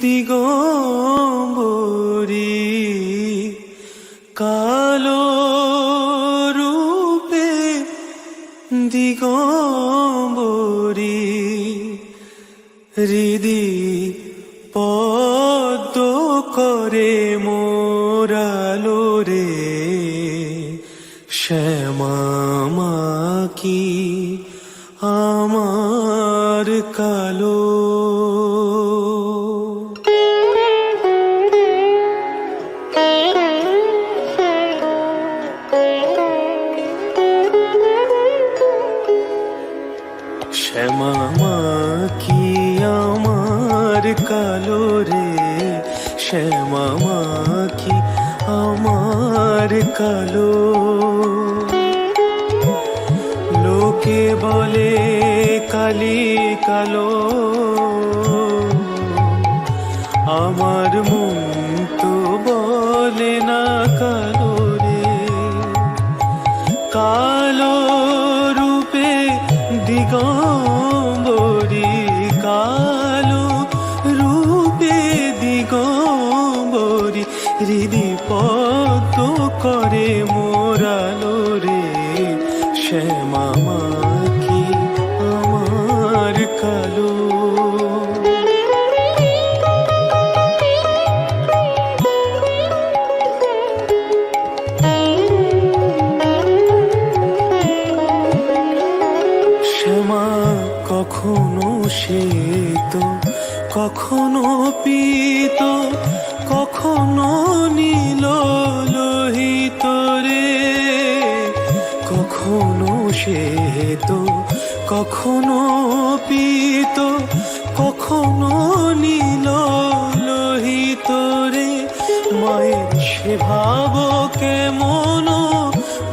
দিগম্বরী কালো রূপে দিগম্বরী হৃদি পদ্ম করে মোরালো রে শ্যামা কি আমার কালো শ্যামা কি আমার কালো রে শ্যামা কি আমার কালো লোকে বলে কালি কালো আমার মন তো বলে না কালো রে কালো রূপে দিগম্বরী কালো রূপে দিগম্বরী হৃদি পদ্ম করে মোরালো রে শ্যামা কি আমার কালো শ্যামা কখনো শ্বেত কখনো পীত কখনো নীল লোহিত রে কখনো শ্বেত কখনো পীত কখনো নীল লোহিত রে মায়ের সে ভাব কেমন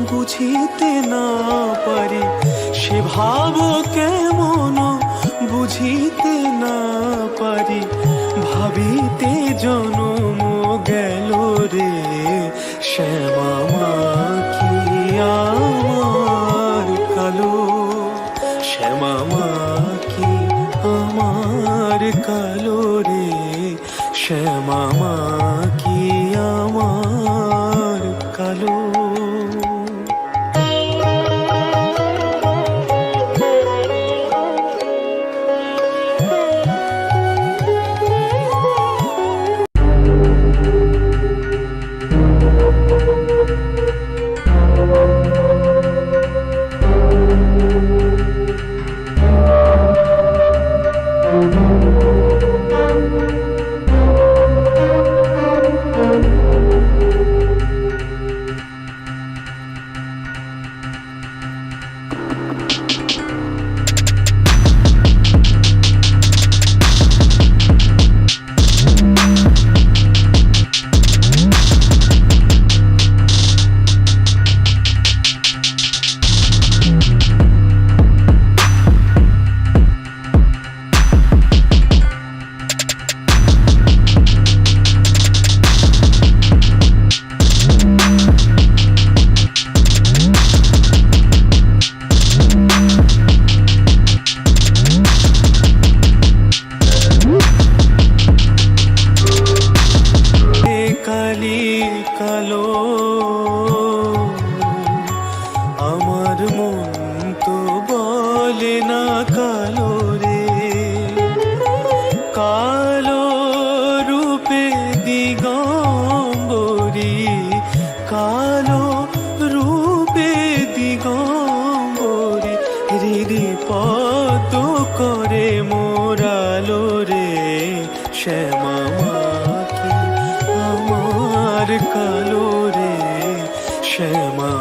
বুঝিতে না পারি সে ভাব কেমন বুঝিতে না পারি ভাবিতে জনম গেল রে শ্যামা কি আমার কালো শ্যামা কি আমার কালো রে শ্যামা কি আমার কালো কালো আমার মন তো বলে না কালো রে কালো রূপে দিগম্বরী কালো রূপে দিগম্বরী হৃদি পদ্ম করে মোরালো রে শ্যামা কি আমার কালো রে শ্যামা